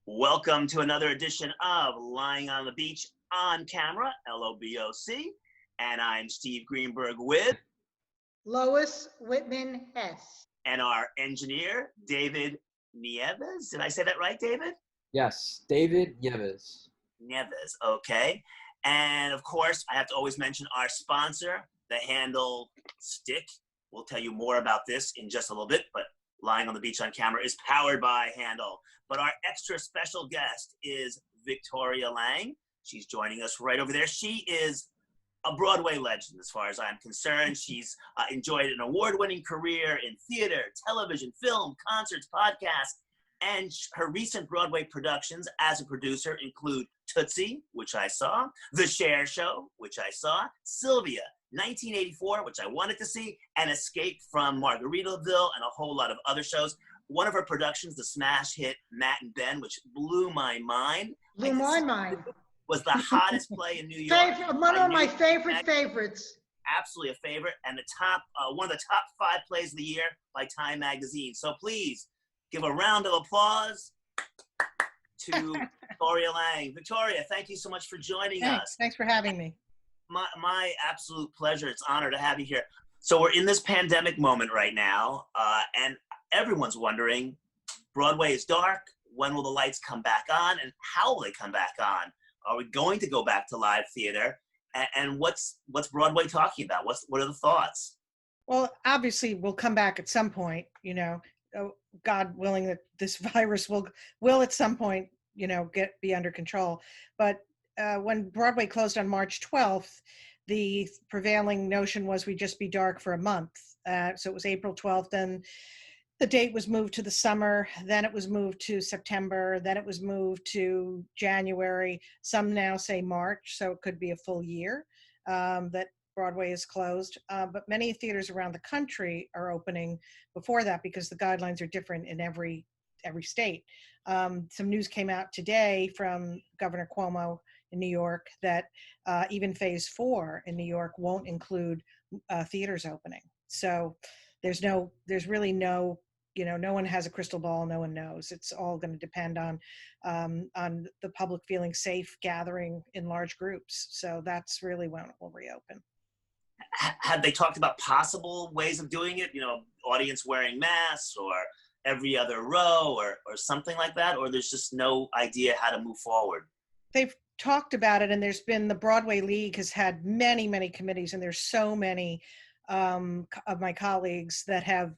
Welcome to another edition of Lying on the Beach on Camera, LOBOC. And I'm Steve Greenberg with Lois Whitman-Hess. and our engineer, David Nieves. Did I say that right, David? Yes, David Nieves. Nieves, okay. And of course, I have to always mention our sponsor, the Handle Stick. We'll tell you more about this in just a little bit, but Lying on the Beach on Camera is powered by Handle. But our extra special guest is Victoria Lang. She's joining us right over there. She is a Broadway legend as far as I'm concerned. She's enjoyed an award-winning career in theater, television, film, concerts, podcasts, and her recent Broadway productions as a producer include TOOTSIE, which I saw, The CHER Show, which I saw, SYLVIA, 1984, which I wanted to see, and ESCAPE from Margaritaville, and a whole lot of other shows. One of her productions, the smash hit Matt and Ben, which blew my mind. Blew my mind. Was the hottest play in New York. One of my favorites. Absolutely a favorite, and the top, one of the top 5 plays of the year by Time Magazine. So please give a round of applause to Victoria Lang. Victoria, thank you so much for joining us. Thanks for having me. My absolute pleasure. It's an honor to have you here. So we're in this pandemic moment right now, and everyone's wondering, Broadway is dark. When will the lights come back on, and how will they come back on? Are we going to go back to live theater? And what's Broadway talking about? What are the thoughts? Well, obviously, we'll come back at some point. God willing that this virus will at some point, be under control. But when Broadway closed on March 12th, the prevailing notion was we'd just be dark for a month. So it was April 12th, and the date was moved to the summer, then it was moved to September, then it was moved to January. Some now say March, so it could be a full year that Broadway is closed. But many theaters around the country are opening before that because the guidelines are different in every state. Some news came out today from Governor Cuomo in New York that even phase 4 in New York won't include theaters opening. So there's really no, no one has a crystal ball. No one knows. It's all going to depend on the public feeling safe gathering in large groups. So that's really when it will reopen. Have they talked about possible ways of doing it? Audience wearing masks or every other row or something like that? Or there's just no idea how to move forward? They've talked about it, and there's been the Broadway League has had many, many committees, and there's so many of my colleagues that have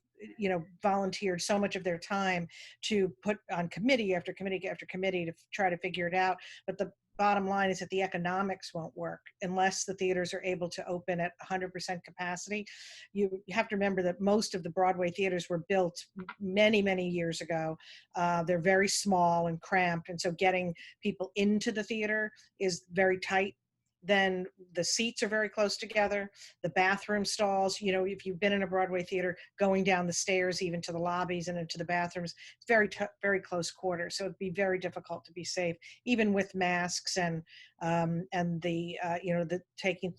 volunteered so much of their time to put on committee after committee after committee to try to figure it out. But the bottom line is that the economics won't work unless the theaters are able to open at 100% capacity. You have to remember that most of the Broadway theaters were built many, many years ago. They're very small and cramped, and so getting people into the theater is very tight. Then the seats are very close together. The bathroom stalls, if you've been in a Broadway theater, going down the stairs, even to the lobbies and into the bathrooms, it's very, very close quarters. So it'd be very difficult to be safe, even with masks and the taking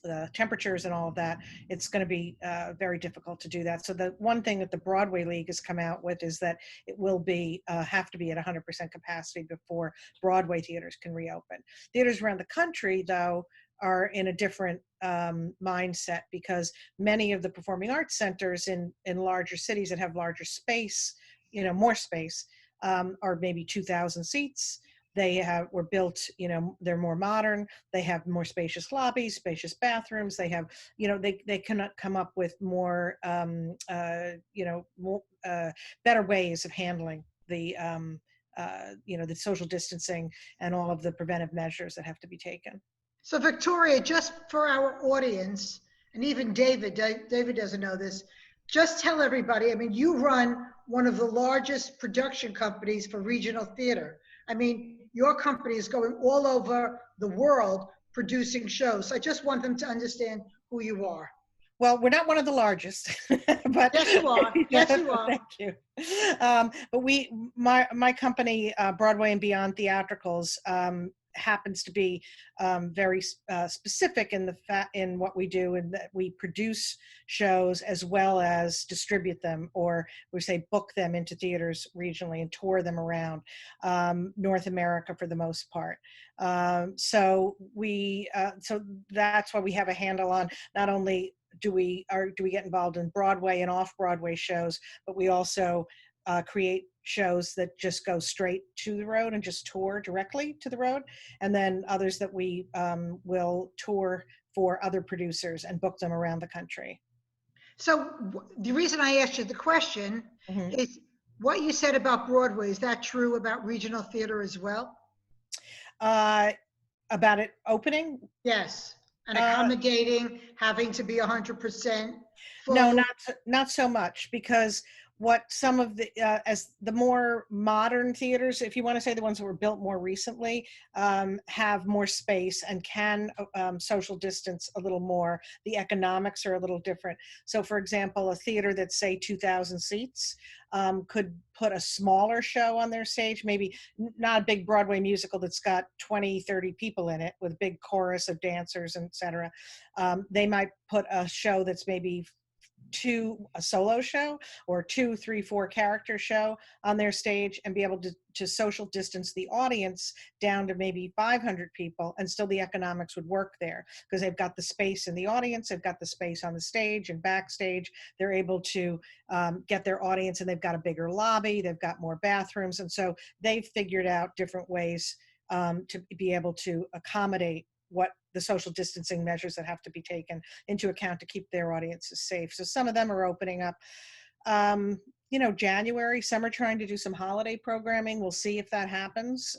the temperatures and all of that. It's going to be very difficult to do that. So the one thing that the Broadway League has come out with is that it will be have to be at 100% capacity before Broadway theaters can reopen. Theaters around the country, though, are in a different mindset because many of the performing arts centers in larger cities that have larger space, more space, are maybe 2,000 seats. They were built, they're more modern. They have more spacious lobbies, spacious bathrooms. They have, they cannot come up with more, better ways of handling the, the social distancing and all of the preventive measures that have to be taken. So Victoria, just for our audience, and even David doesn't know this, just tell everybody, you run one of the largest production companies for regional theater. Your company is going all over the world producing shows. So I just want them to understand who you are. Well, we're not one of the largest, but yes, you are. Yes, you are. Thank you. But my company, Broadway and Beyond Theatricals, happens to be very specific in what we do, and that we produce shows as well as distribute them, or we say book them into theaters regionally and tour them around North America for the most part. So that's why we have a handle on not only do we get involved in Broadway and off-Broadway shows, but we also create shows that just go straight to the road and just tour directly to the road, and then others that we will tour for other producers and book them around the country. So the reason I asked you the question is what you said about Broadway. Is that true about regional theater as well? About it opening? Yes. And accommodating, having to be 100% full? No, not so much, because what some of the as the more modern theaters, if you want to say the ones that were built more recently, have more space and can social distance a little more. The economics are a little different. So for example, a theater that's say 2,000 seats could put a smaller show on their stage, maybe not a big Broadway musical that's got 20, 30 people in it with a big chorus of dancers, etc. They might put a show that's maybe a solo show or 2, 3, 4 character show on their stage, and be able to social distance the audience down to maybe 500 people, and still the economics would work there because they've got the space in the audience, they've got the space on the stage and backstage. They're able to get their audience, and they've got a bigger lobby, they've got more bathrooms, and so they've figured out different ways to be able to accommodate what the social distancing measures that have to be taken into account to keep their audiences safe. So some of them are opening up, January. Some are trying to do some holiday programming. We'll see if that happens.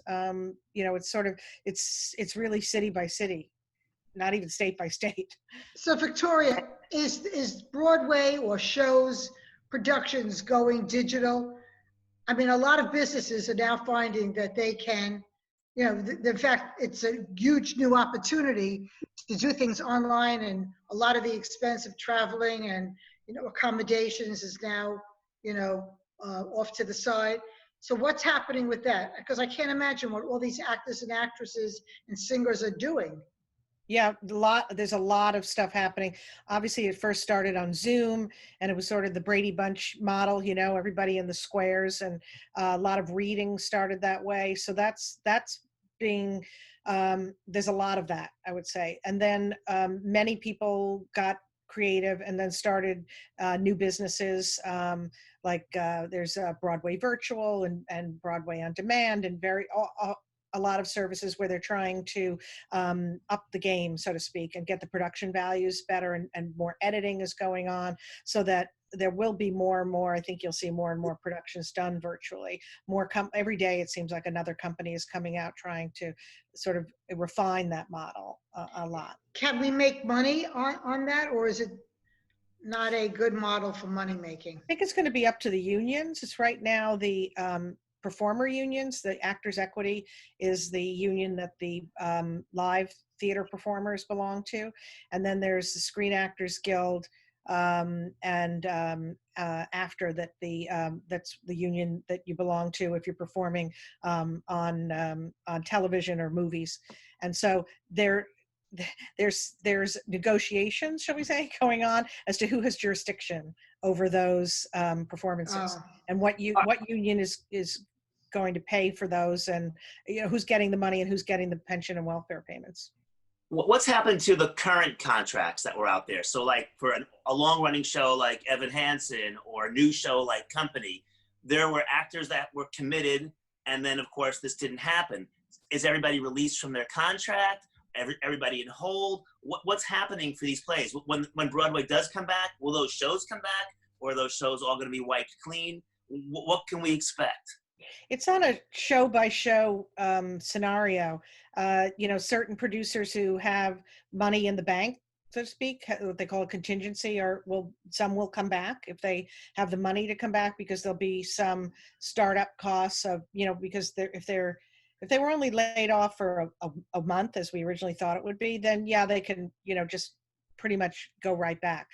It's really city by city, not even state by state. So Victoria, is Broadway or shows productions going digital? I mean, a lot of businesses are now finding that they can, in fact, it's a huge new opportunity to do things online, and a lot of the expense of traveling and, accommodations is now, off to the side. So what's happening with that? Because I can't imagine what all these actors and actresses and singers are doing. Yeah, there's a lot of stuff happening. Obviously, it first started on Zoom, and it was sort of the Brady Bunch model, everybody in the squares, and a lot of readings started that way. So that's being, there's a lot of that, I would say. And then many people got creative and then started new businesses, like there's Broadway Virtual and Broadway On Demand, and a lot of services where they're trying to up the game, so to speak, and get the production values better, and more editing is going on, so that there will be more and more. I think you'll see more and more productions done virtually. Every day it seems like another company is coming out trying to sort of refine that model a lot. Can we make money on that, or is it not a good model for money making? I think it's going to be up to the unions. It's right now the performer unions. The Actors Equity is the union that the live theater performers belong to, and then there's the Screen Actors Guild, and after that, that's the union that you belong to if you're performing on television or movies. And so there's negotiations, shall we say, going on as to who has jurisdiction over those performances, and what union is going to pay for those, and who's getting the money and who's getting the pension and welfare payments. What's happened to the current contracts that were out there? So like for a long-running show like Evan Hansen, or a new show like Company, there were actors that were committed, and then of course this didn't happen. Is everybody released from their contract? Everybody in hold? What's happening for these plays? When Broadway does come back, will those shows come back, or are those shows all going to be wiped clean? What can we expect? It's on a show-by-show scenario. Certain producers who have money in the bank, so to speak, what they call a contingency, some will come back if they have the money to come back, because there'll be some startup costs of, because if they were only laid off for a month, as we originally thought it would be, then yeah, they can, just pretty much go right back.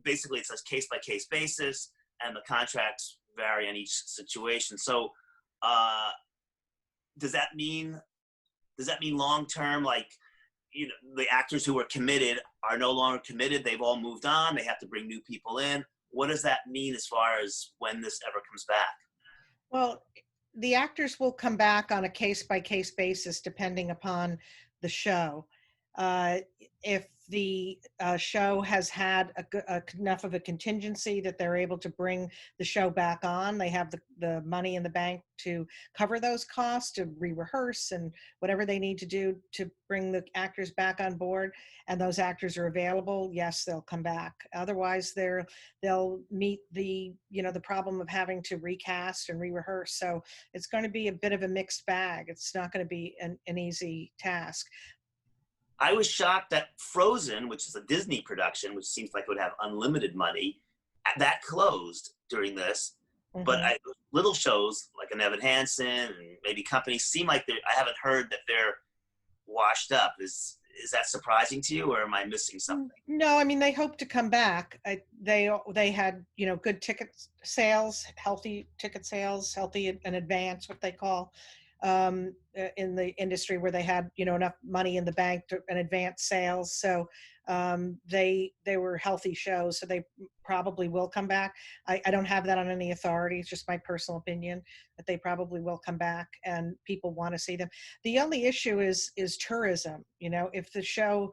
Basically, it's a case-by-case basis, and the contracts vary in each situation. So does that mean does that mean long-term, like, you know, the actors who were committed are no longer committed? They've all moved on. They have to bring new people in. What does that mean as far as when this ever comes back? Well, the actors will come back on a case-by-case basis depending upon the show. If the show has had enough of a contingency that they're able to bring the show back on, they have the money in the bank to cover those costs, to re-rehearse and whatever they need to do to bring the actors back on board, and those actors are available, yes, they'll come back. Otherwise, they'll meet the problem of having to recast and re-rehearse. So it's going to be a bit of a mixed bag. It's not going to be an easy task. I was shocked that Frozen, which is a Disney production, which seems like it would have unlimited money, that closed during this. Mm-hmm. But little shows like an Evan Hansen and maybe companies seem like I haven't heard that they're washed up. Is that surprising to you, or am I missing something? No, I mean, they hope to come back. They had, good ticket sales, healthy ticket sales, healthy in advance, what they call, in the industry, where they had, enough money in the bank and advance sales. So they were healthy shows, so they probably will come back. I don't have that on any authority. It's just my personal opinion that they probably will come back and people want to see them. The only issue is tourism. If the show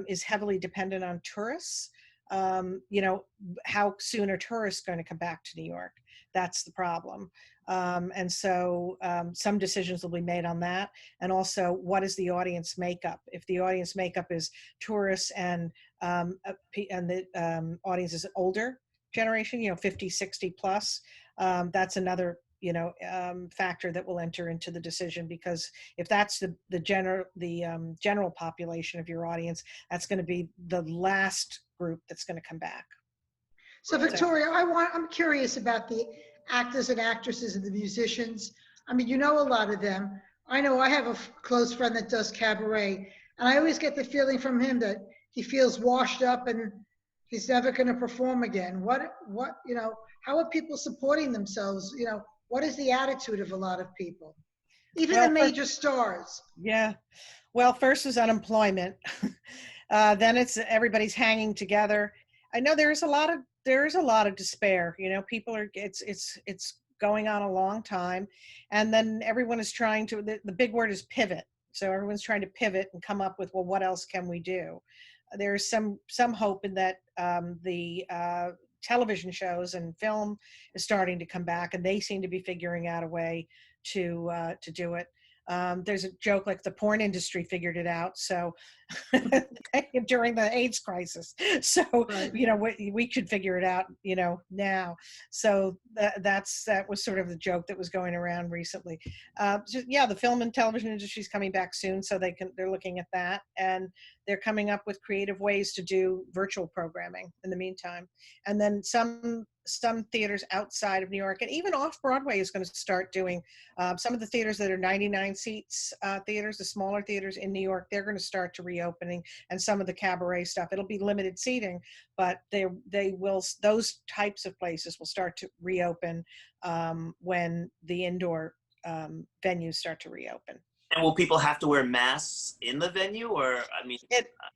is heavily dependent on tourists, how soon are tourists going to come back to New York? That's the problem. And so some decisions will be made on that. And also, what is the audience makeup? If the audience makeup is tourists and the audience is older generation, 50, 60 plus, that's another factor that will enter into the decision, because if that's the general population of your audience, that's going to be the last group that's going to come back. So Victoria, I'm curious about the actors and actresses and the musicians. I mean, a lot of them. I know I have a close friend that does cabaret, and I always get the feeling from him that he feels washed up and he's never going to perform again. How are people supporting themselves? What is the attitude of a lot of people, even the major stars? Yeah. Well, first is unemployment. Then it's everybody's hanging together. I know there is a lot of despair. People are, it's going on a long time. And then everyone is trying to, the big word is pivot. So everyone's trying to pivot and come up with, well, what else can we do? There's some hope in that the television shows and film is starting to come back, and they seem to be figuring out a way to do it. There's a joke like the porn industry figured it out. So during the AIDS crisis, so, right. We should figure it out, now. So that was sort of the joke that was going around recently. The film and television industry is coming back soon. So they're looking at that, and they're coming up with creative ways to do virtual programming in the meantime. And then some theaters outside of New York and even off Broadway is going to start doing some of the theaters that are 99 seats theaters, the smaller theaters in New York, they're going to start to reopening, and some of the cabaret stuff. It'll be limited seating, but those types of places will start to reopen when the indoor venues start to reopen. And will people have to wear masks in the venue, or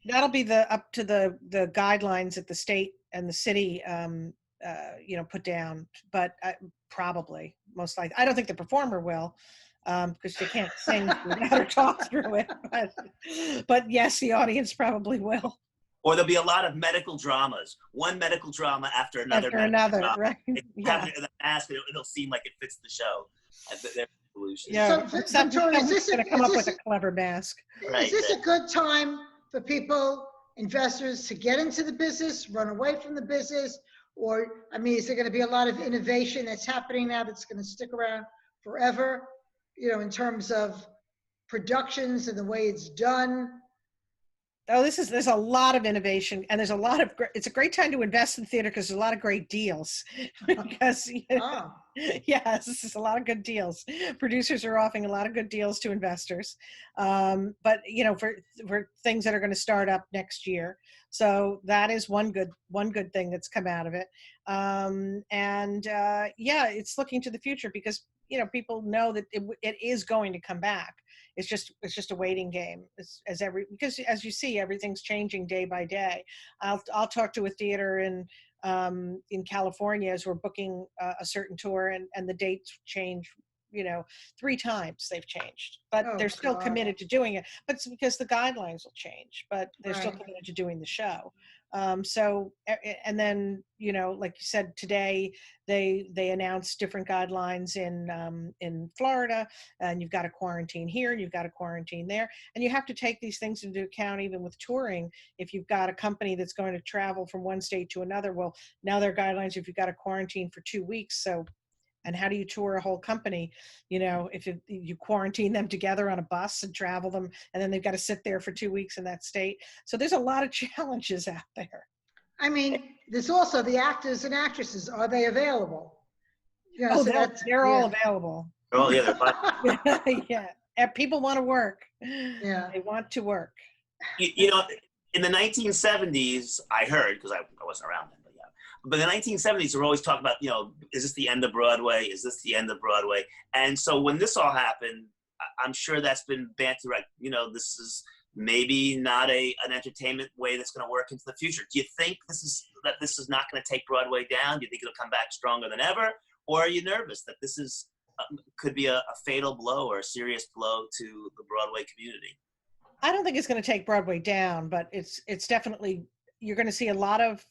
that'll be up to the guidelines that the state and the city put down, but probably, most likely. I don't think the performer will, because they can't sing or talk through it. But yes, the audience probably will. Or there'll be a lot of medical dramas. One medical drama after another. Right? Yeah. The mask, it'll seem like it fits the show. Yeah. So, someone's going to come up with a clever mask. Right. Is this a good time for people, investors, to get into the business, run away from the business? Or, is there going to be a lot of innovation that's happening now that's going to stick around forever, in terms of productions and the way it's done? Oh, there's a lot of innovation, and it's a great time to invest in theater because there's a lot of great deals. Because, yes, this is a lot of good deals. Producers are offering a lot of good deals to investors. But, for things that are going to start up next year. So that is one good thing that's come out of it. It's looking to the future because people know that it is going to come back. It's just a waiting game, because as you see, everything's changing day by day. I'll talk to a theater in California as we're booking a certain tour, and the dates change, 3 times they've changed, but Oh, they're still God. committed to doing it. But it's because the guidelines will change, but they're still Right. committed to doing the show. And then, like you said, today they announced different guidelines in Florida, and you've got to quarantine here and you've got to quarantine there. And you have to take these things into account, even with touring. If you've got a company that's going to travel from one state to another, well, now there are guidelines if you've got to quarantine for 2 weeks. So, and how do you tour a whole company? If you quarantine them together on a bus and travel them, and then they've got to sit there for 2 weeks in that state. So there's a lot of challenges out there. I mean, there's also the actors and actresses. Are they available? Oh, So they're all available. Oh, yeah, they're fine. Yeah. And people want to work. Yeah. They want to work. In the 1970s, I heard, because I wasn't around then, but in the 1970s, they were always talking about, is this the end of Broadway? Is this the end of Broadway? And so when this all happened, I'm sure that's been bantered, right? This is maybe not an entertainment way that's going to work into the future. Do you think this is not going to take Broadway down? Do you think it'll come back stronger than ever? Or are you nervous that this is could be a fatal blow or a serious blow to the Broadway community? I don't think it's going to take Broadway down, but it's definitely, you're going to see a lot of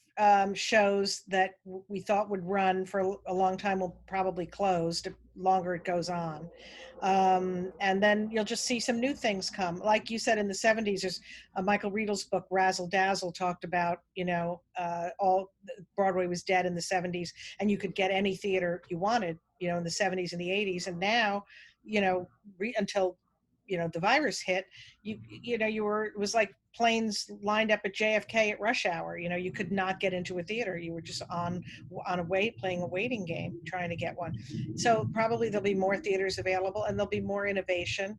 shows that we thought would run for a long time will probably close the longer it goes on. And then you'll just see some new things come. Like you said, in the 70s, there's Michael Riedel's book, Razzle Dazzle, talked about, all Broadway was dead in the 70s, and you could get any theater you wanted, in the 70s and the 80s. And now, until, the virus hit, it was like planes lined up at JFK at rush hour. You could not get into a theater. You were just playing a waiting game, trying to get one. So probably there'll be more theaters available, and there'll be more innovation.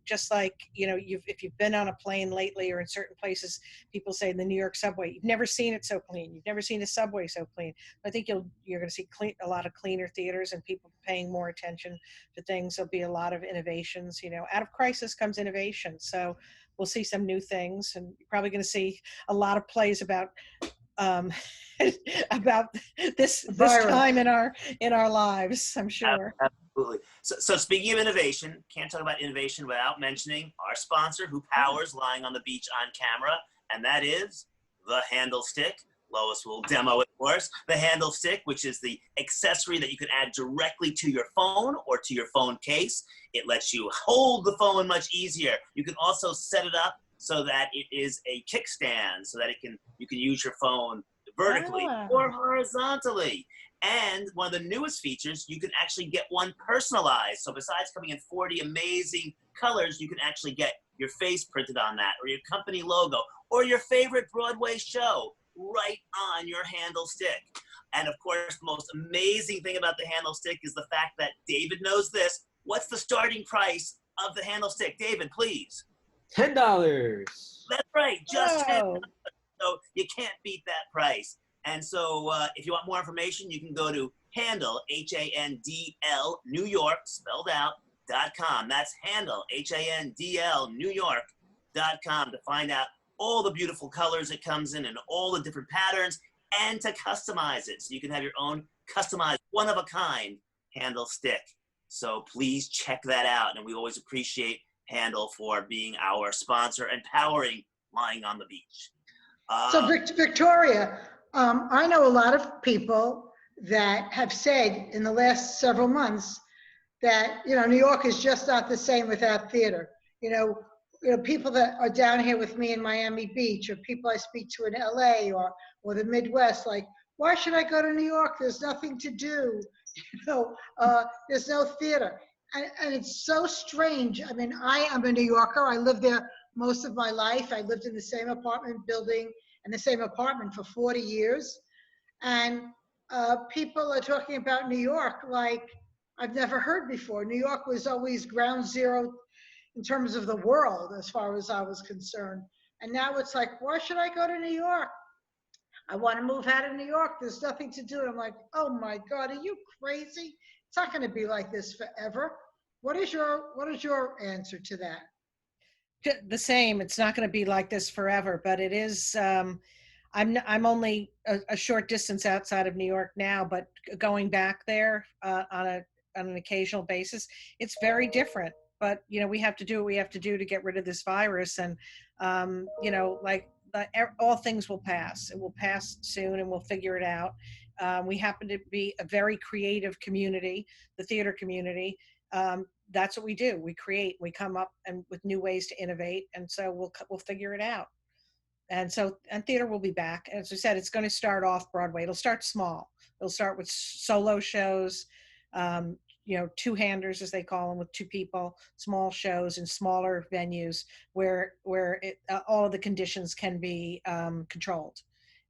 Just like, if you've been on a plane lately or in certain places, people say the New York subway, you've never seen it so clean. You've never seen a subway so clean. I think you're going to see a lot of cleaner theaters and people paying more attention to things. There'll be a lot of innovations. Out of crisis comes innovation. So we'll see some new things, and you're probably going to see a lot of plays about about this time in our lives, I'm sure. Absolutely. So speaking of innovation, can't talk about innovation without mentioning our sponsor, who powers Lying on the Beach on Camera, and that is the Handle Stick. Lois will demo it for us. The Handle Stick, which is the accessory that you can add directly to your phone or to your phone case. It lets you hold the phone much easier. You can also set it up so that it is a kickstand, so that you can use your phone vertically or horizontally. And one of the newest features, you can actually get one personalized. So besides coming in 40 amazing colors, you can actually get your face printed on that, or your company logo, or your favorite Broadway show right on your Handle Stick. And of course, the most amazing thing about the Handle Stick is the fact that David knows this. What's the starting price of the Handle Stick? David, please. $10. That's right, just $10. So you can't beat that price. And so if you want more information, you can go to Handle, Handl, New York, spelled out, .com. That's Handle, Handl, New York.com to find out all the beautiful colors it comes in and all the different patterns, and to customize it. So you can have your own customized, one-of-a-kind Handle Stick. So please check that out. And we always appreciate Handle for being our sponsor and powering Lying on the Beach. So Victoria, I know a lot of people that have said in the last several months that, New York is just not the same without theater. People that are down here with me in Miami Beach, or people I speak to in LA or the Midwest, like, why should I go to New York? There's nothing to do. There's no theater. And it's so strange. I mean, I am a New Yorker. I lived there most of my life. I lived in the same apartment building and the same apartment for 40 years. And people are talking about New York like I've never heard before. New York was always ground zero in terms of the world, as far as I was concerned. And now it's like, why should I go to New York? I want to move out of New York. There's nothing to do. And I'm like, oh my God, are you crazy? it's not going to be like this forever. What is your answer to that? The same. It's not going to be like this forever, but it is. I'm only a short distance outside of New York now, but going back there on an occasional basis, it's very different. But we have to do what we have to do to get rid of this virus, and all things will pass. It will pass soon, and we'll figure it out. We happen to be a very creative community, the theater community. That's what we do. We create. We come up and with new ways to innovate, and so we'll figure it out. And theater will be back. As we said, it's going to start off Broadway. It'll start small. It'll start with solo shows, two-handers, as they call them, with two people, small shows in smaller venues where all of the conditions can be controlled,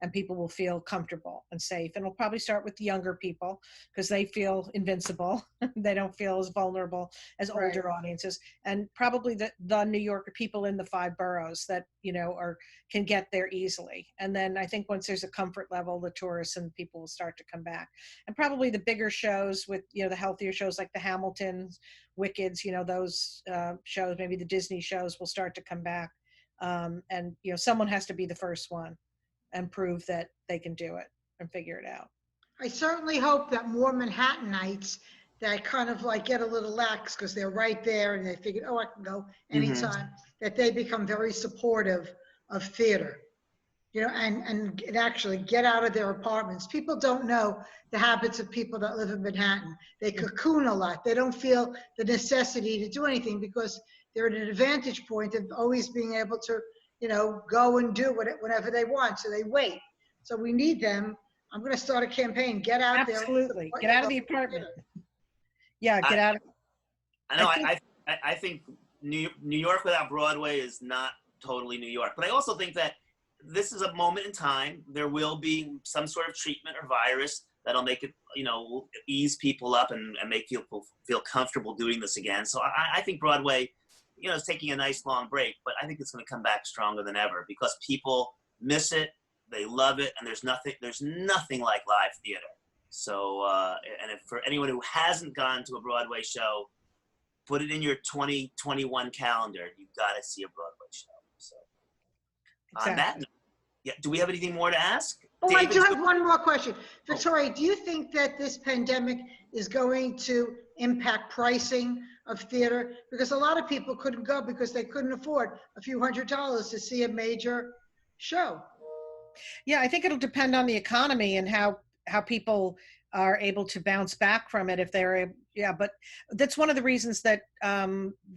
and people will feel comfortable and safe. And it'll probably start with the younger people because they feel invincible. They don't feel as vulnerable as older audiences. And probably the New Yorker people in the 5 boroughs that, can get there easily. And then I think once there's a comfort level, the tourists and people will start to come back. And probably the bigger shows with, the healthier shows like the Hamiltons, Wickeds, those shows, maybe the Disney shows will start to come back. And someone has to be the first one and prove that they can do it and figure it out. I certainly hope that more Manhattanites that kind of like get a little lax because they're right there and they figure, I can go anytime, that they become very supportive of theater, and actually get out of their apartments. People don't know the habits of people that live in Manhattan. They cocoon a lot. They don't feel the necessity to do anything because they're at an advantage point of always being able to go and do whatever they want. So they wait. So we need them. I'm going to start a campaign. Get out there. Absolutely. Get out of the apartment. Yeah, get out. I know. I think New York without Broadway is not totally New York. But I also think that this is a moment in time. There will be some sort of treatment or virus that'll make it, ease people up and make people feel comfortable doing this again. So I think Broadway, it's taking a nice long break, but I think it's going to come back stronger than ever because people miss it, they love it, and there's nothing like live theater. So, and if for anyone who hasn't gone to a Broadway show, put it in your 2021 calendar. You've got to see a Broadway show. So, exactly. On that note, do we have anything more to ask? Oh, David, I do have one more question. Victoria, do you think that this pandemic is going to impact pricing of theater? Because a lot of people couldn't go because they couldn't afford a few $100s to see a major show. Yeah, I think it'll depend on the economy and how people are able to bounce back from it if they're but that's one of the reasons that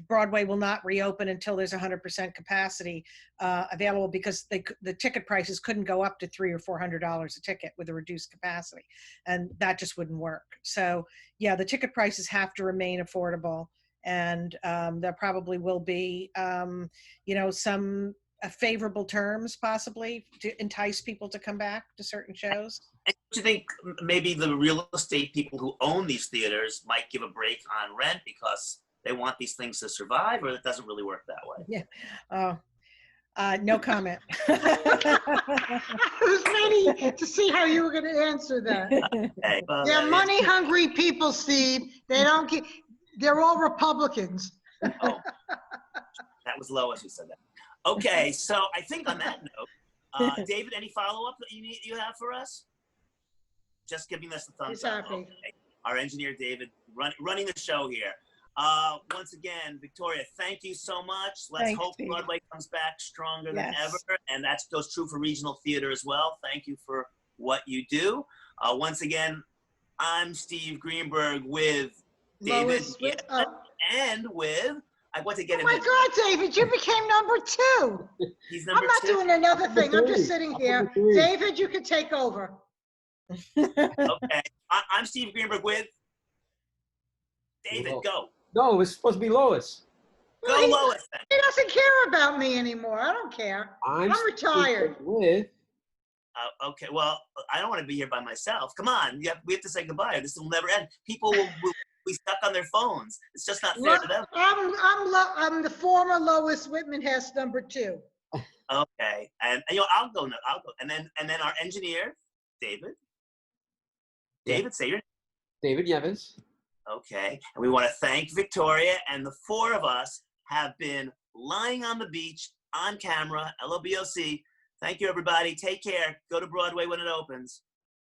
Broadway will not reopen until there's 100% capacity available because the ticket prices couldn't go up to $300 or $400 a ticket with a reduced capacity, and that just wouldn't work. So the ticket prices have to remain affordable, and there probably will be some favorable terms possibly to entice people to come back to certain shows. And do you think maybe the real estate people who own these theaters might give a break on rent because they want these things to survive, or it doesn't really work that way? Yeah. No comment. I was ready to see how you were going to answer that. Okay, well, They're money-hungry people, Steve. They're all Republicans. Oh, that was Lois who said that. Okay, so I think on that note, David, any follow-up that you have for us? Just giving us a thumbs up. Okay. Our engineer, David, running the show here. Once again, Victoria, thank you so much. Let's hope Broadway comes back stronger than ever. And that goes true for regional theater as well. Thank you for what you do. Once again, I'm Steve Greenberg with David and with, I want to get him. Oh my God, David, you became number 2. He's number 2. I'm not doing another thing. I'm just sitting here. David, you can take over. Okay. I'm Steve Greenberg with David. Go. No, it was supposed to be Lois. Go, Lois. Then. He doesn't care about me anymore. I don't care. I'm retired. With. Okay. Well, I don't want to be here by myself. Come on. We have to say goodbye. This will never end. People will be stuck on their phones. It's just not fair to them. I'm the former Lois Whitman-Hess number 2. Okay. And I'll go. And then our engineer, David. David, say your name. David Yevis. Okay. And we want to thank Victoria, and the four of us have been lying on the beach on camera, LOBOC. Thank you, everybody. Take care. Go to Broadway when it opens.